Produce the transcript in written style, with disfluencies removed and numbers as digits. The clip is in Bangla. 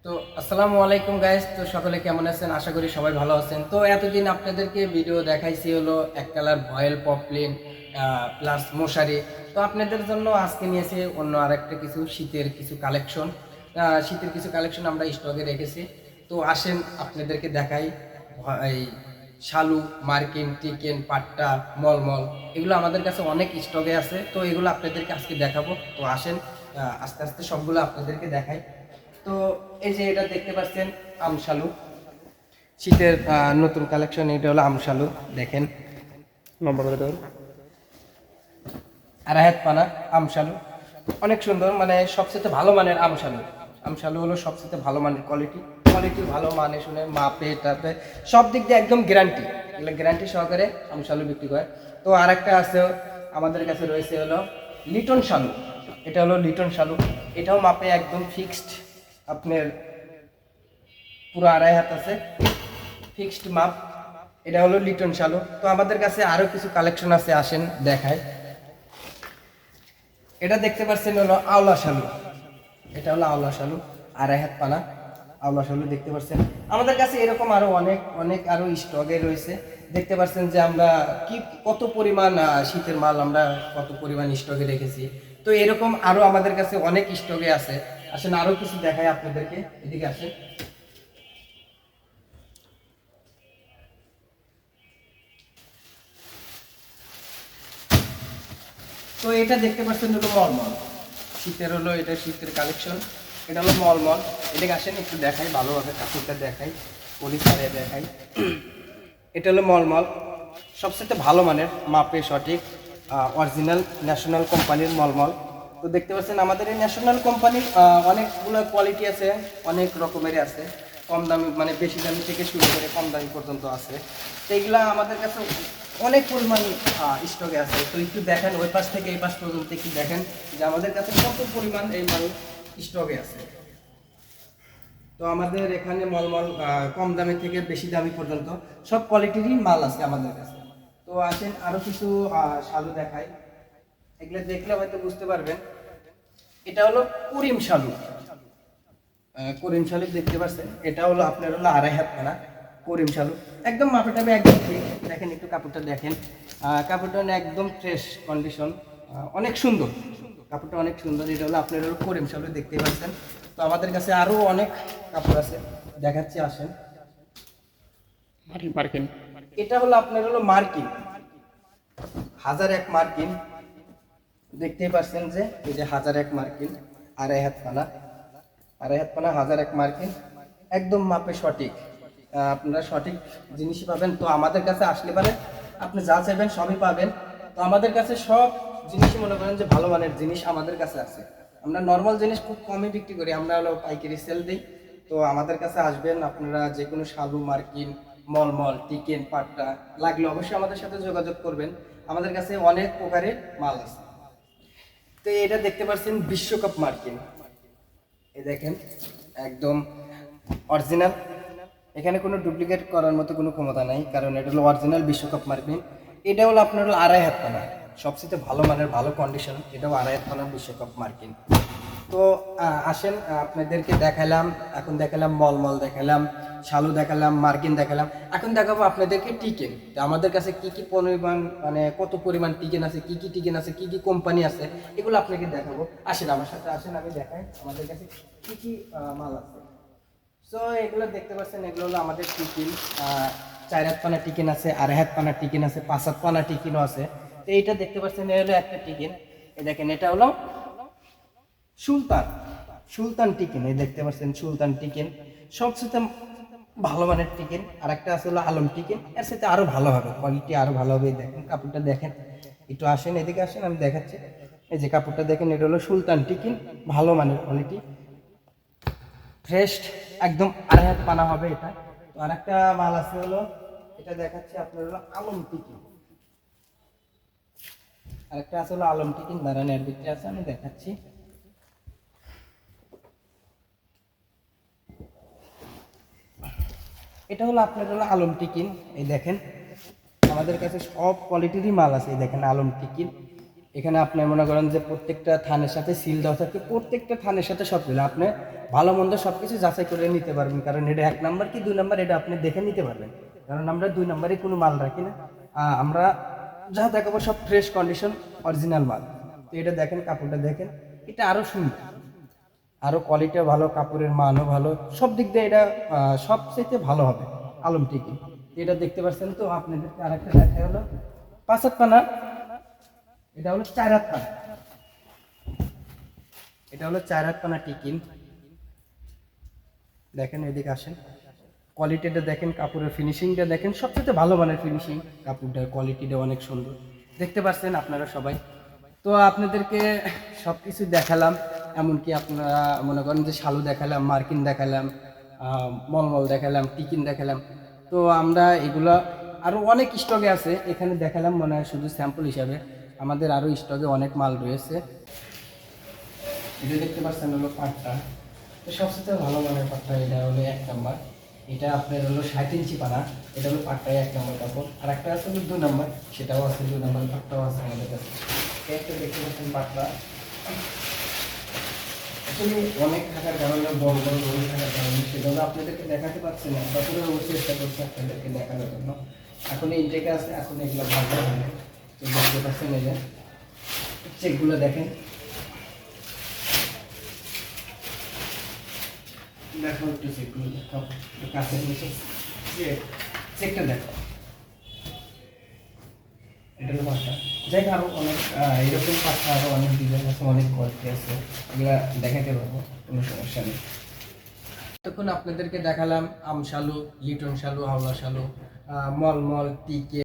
তো আসসালামু আলাইকুম গাইস। তো সকলে কেমন আছেন? আশা করি সবাই ভালো আছেন। তো এতদিন আপনাদেরকে ভিডিও দেখাইছি হলো এক কালার ভয়েল পপলিন প্লাস মশারি। তো আপনাদের জন্য আজকে নিয়েছি অন্য আরেকটা কিছু শীতের কিছু কালেকশন আমরা স্টকে রেখেছি। তো আসেন আপনাদেরকে দেখাই। এই শালু, মার্কিন, টিকেন, পাট্টা, মলমল এগুলো আমাদের কাছে অনেক স্টকে আছে। তো এগুলো আপনাদেরকে আজকে দেখাবো। তো আসেন আস্তে আস্তে সবগুলো আপনাদেরকে দেখাই। তো এই যে এটা দেখতে পাচ্ছেন আমশালু, শীতের নতুন কালেকশন। এটা হলো আমশালু, দেখেন নম্বর আড়াই হাত পানা আমশালু, অনেক সুন্দর, মানে সবচেয়ে ভালো মানের আমশালু। আমশালু হলো সবচেয়ে ভালো মানের কোয়ালিটি ভালো, মানে শুনে মাপে টাপে সব দিক দিয়ে একদম গ্যারান্টি, এগুলো গ্যারান্টি সহকারে আমশালু বিক্রি করে। তো আর একটা আছে আমাদের কাছে রয়েছে হলো লিটন শালু। এটা হলো লিটন শালু, এটাও মাপে একদম ফিক্সড, আপনার পুরো আড়াই হাত আছে, ফিক্সড মাপ। এটা হলো লিটন শালু। তো আমাদের কাছে আরো কিছু কালেকশন আছে, আসেন দেখায়। এটা দেখতে পাচ্ছেন হলো আওলা শালু। এটা হলো আওলা শালু, আড়াই হাত পানা আওলা শালু দেখতে পাচ্ছেন। আমাদের কাছে এরকম আরো অনেক অনেক আরো স্টকে রয়েছে। দেখতে পাচ্ছেন যে আমরা কি কত পরিমাণ শীতের মাল আমরা কত পরিমাণ স্টকে রেখেছি। তো এরকম আরো আমাদের কাছে অনেক স্টকে আছে। আসেন আরো কিছু দেখাই আপনাদেরকে, এদিকে আসেন। তো এটা দেখতে পাচ্ছেন হলো মলমল, শীতের হলো এটা শীতের কালেকশন। এটা হলো মলমল, এটাকে আসেন একটু দেখাই ভালোভাবে, কাপড়টা দেখাই, পলিসারে দেখাই। এটা হলো মলমল, সবচেয়ে ভালো মানের, মাপে সঠিক, অরিজিনাল ন্যাশনাল কোম্পানির মলমল। তো দেখতে পাচ্ছেন আমাদের এই ন্যাশনাল কোম্পানির অনেকগুলো কোয়ালিটি আছে, অনেক রকমেরই আছে। কম দামি মানে বেশি দামি থেকে শুরু করে কম দামি পর্যন্ত আছে। তো এইগুলা আমাদের কাছে অনেক পরিমাণ স্টকে আছে। তো একটু দেখেন ওই পাশ থেকে এই পাশ পর্যন্ত একটু দেখেন যে আমাদের কাছে কত পরিমাণ এই মাল স্টকে আছে। তো আমাদের এখানে মলমল কম দামি থেকে বেশি দামি পর্যন্ত সব কোয়ালিটিরই মাল আছে আমাদের কাছে। তো আসেন আরো কিছু শালু দেখাই, এগুলো দেখলে হয়তো বুঝতে পারবেন। এটা হলো করিম শালু। করিম শালু দেখতে পাচ্ছেন, এটা হলো আপনার হলো আড়াই হাত পানা করিম শালু, একদম মাপে টাপে একদম ঠিক। দেখেন একটু কাপড়টা দেখেন, কাপড়টা একদম ফ্রেশ কন্ডিশন, অনেক সুন্দর, কাপড়টা অনেক সুন্দর। এটা হলো আপনার হলো করিম শালু দেখতে পাচ্ছেন। তো আমাদের কাছে আরো অনেক কাপড় আছে, দেখাচ্ছি আসেন। মার্কিন। এটা হলো আপনার হলো মার্কিন, হাজার এক মার্কিন, দেখতেই পাচ্ছেন যে এই যে হাজার এক মার্কিন, আড়াই হাত পানা, আড়াই হাত পানা হাজার এক মার্কিন, একদম মাপে সঠিক। আপনারা সঠিক জিনিসই পাবেন। তো আমাদের কাছে আসলে পারে আপনি যা চাইবেন সবই পাবেন। তো আমাদের কাছে সব জিনিসই মনে করেন যে ভালো মানের জিনিস আমাদের কাছে আছে। আমরা নর্মাল জিনিস খুব কমই বিক্রি করি, আমরা হলো পাইকারি সেল দিই। তো আমাদের কাছে আসবেন আপনারা, যে কোনো শালু, মার্কিন, মলমল, টিকেন, পাট্টা লাগলে অবশ্যই আমাদের সাথে যোগাযোগ করবেন। আমাদের কাছে অনেক প্রকারের মাল আছে। তো এটা দেখতে পাচ্ছেন বিশ্বকাপ মার্কিন, এই দেখেন একদম অরিজিনাল, এখানে কোনো ডুপ্লিকেট করার মতো কোনো ক্ষমতা নাই, কারণ এটা হলো অরিজিনাল বিশ্বকাপ মার্কিন। এটা হলো আপনার হলো আড়াই হাত পানা, সবচেয়ে ভালো মানের ভালো কন্ডিশন, এটাও আড়াই হাত পানা বিশ্বকাপ মার্কিন। তো আসেন আপনাদেরকে দেখালাম, এখন দেখালাম মলমল, দেখালাম শালু, দেখালাম মার্কিন, দেখালাম। এখন দেখাবো আপনাদেরকে টিকেন। তো আমাদের কাছে কি কি পরিমাণ, মানে কত পরিমাণ টিকেন আছে, কি কি টিকেন আছে, কি কি কোম্পানি আছে, এগুলো আপনাকে দেখাবো। আসেন আমার সাথে, আসেন আমি দেখাই আমাদের কাছে কি কি মাল আছে। সো এগুলো দেখতে পাচ্ছেন, এগুলো হলো আমাদের টিকিন। চার হাত পানা টিকিন আছে, আড়াই হাত পানা টিকিন আছে, পাঁচ হাত পানা টিকিনও আছে। তো এইটা দেখতে পাচ্ছেন, এটা হলো একটা টিকিন, এই দেখেন এটা হলো সুলতান, সুলতান টিকিন, এই দেখতে পাচ্ছেন সুলতান টিকিন, সবচেয়ে ভালো মানের টিকিন। আর একটা আছে হলো আলম টিকিন, এর সাথে আরো ভালো হবে, কোয়ালিটি আরো ভালো হবে। দেখেন কাপড়টা দেখেন, একটু আসেন এদিকে আসেন, আমি দেখাচ্ছি। এই যে কাপড়টা দেখেন, এটা হলো সুলতান টিকিন, ভালো মানের কোয়ালিটি, ফ্রেশ, একদম আড়াই হাত পানা হবে এটা। তো আর একটা মাল আছে হলো, এটা দেখাচ্ছি আপনার হলো আলম টিকিন, আরেকটা আছে হলো আলম টিকিন, দাঁড়ান এর ভিতরে আছে আমি দেখাচ্ছি। এটা হলো আপনার হলো আলম টিকিন, এই দেখেন আমাদের কাছে সব কোয়ালিটিরই মাল আছে। এই দেখেন আলম টিকিন, এখানে আপনি মনে করেন যে প্রত্যেকটা থানের সাথে সিল দেওয়া থাকে, প্রত্যেকটা থানের সাথে সব দিলে আপনি ভালো মন্দ সব কিছু যাচাই করে নিতে পারবেন, কারণ এটা 1 নাম্বার কি 2 নাম্বার এটা আপনি দেখে নিতে পারবেন, কারণ আমরা 2 নাম্বারে কোনো মাল রাখি না। আমরা যা দেখাবো সব ফ্রেশ কন্ডিশন অরিজিনাল মাল। তো এটা দেখেন, কাপড়টা দেখেন, এটা আরও সুন্দর, আরও কোয়ালিটিও ভালো, কাপড়ের মানও ভালো, সব দিক দিয়ে এটা সবচেয়ে ভালো হবে আলম টিকি। এটা দেখতে পাচ্ছেন। তো আপনাদেরকে আরেকটা দেখা হলো 5 হাত পানা, এটা হলো 4 হাত পানা, এটা হলো 4 হাত পানা টিকিন। দেখেন এদিকে আসেন, কোয়ালিটিটা দেখেন, কাপড়ের ফিনিশিংটা দেখেন, সবচেয়ে ভালো মানের ফিনিশিং, কাপড়টার কোয়ালিটিটা অনেক সুন্দর, দেখতে পাচ্ছেন আপনারা সবাই। তো আপনাদেরকে সব কিছু দেখালাম, এমনকি আপনারা মনে করেন যে শালু দেখালাম, মার্কিন দেখালাম, মলমল দেখালাম, টিকিন দেখালাম। তো আমরা এগুলো আরও অনেক স্টকে আছে, এখানে দেখালাম মনে হয় শুধু স্যাম্পল হিসাবে, আমাদের আরও স্টকে অনেক মাল রয়েছে। এটা দেখতে পাচ্ছেন হলো পাটটা, তো সবচেয়ে ভালো মানের পাটটা, এটা হলো 1 নাম্বার। এটা আপনার হলো 7 ইঞ্চি পানা, এটা হলো পাটটাই 1 নাম্বার কাপড়। আর একটা আছে হলো 2 নাম্বার, সেটাও আছে 2 নাম্বার, পাটটাও আছে আমাদের কাছে। একটা দেখতে পাচ্ছেন পাটটা আসলে অনেক থাকার কারণে, বড় বড় গরু থাকার কারণে সেগুলো আপনাদেরকে দেখাতে পারছি না, তারপরে অবশ্যই চেষ্টা করছি আপনাদেরকে দেখানোর জন্য। এখন ইনটেকে আছে, এখন এগুলো ভালো হবে। তো দেখতে পাচ্ছেন এই যে চেকগুলো দেখেন, দেখো একটু চেকগুলো দেখো, একটু কাছে নিচে চেকটা দেখো, এটা হলো পাঁচটা। যাই হোক, আরও অনেক এরকম পাঁচটা, আরও অনেক ডিজাইন আছে, অনেক কোয়ালিটি আছে, এগুলো দেখাতে পারবো, কোনো সমস্যা নেই। তখন আপনাদেরকে দেখালাম আমশালু, লিটন শালু, হাওলা শালু, মলমল, টিকে।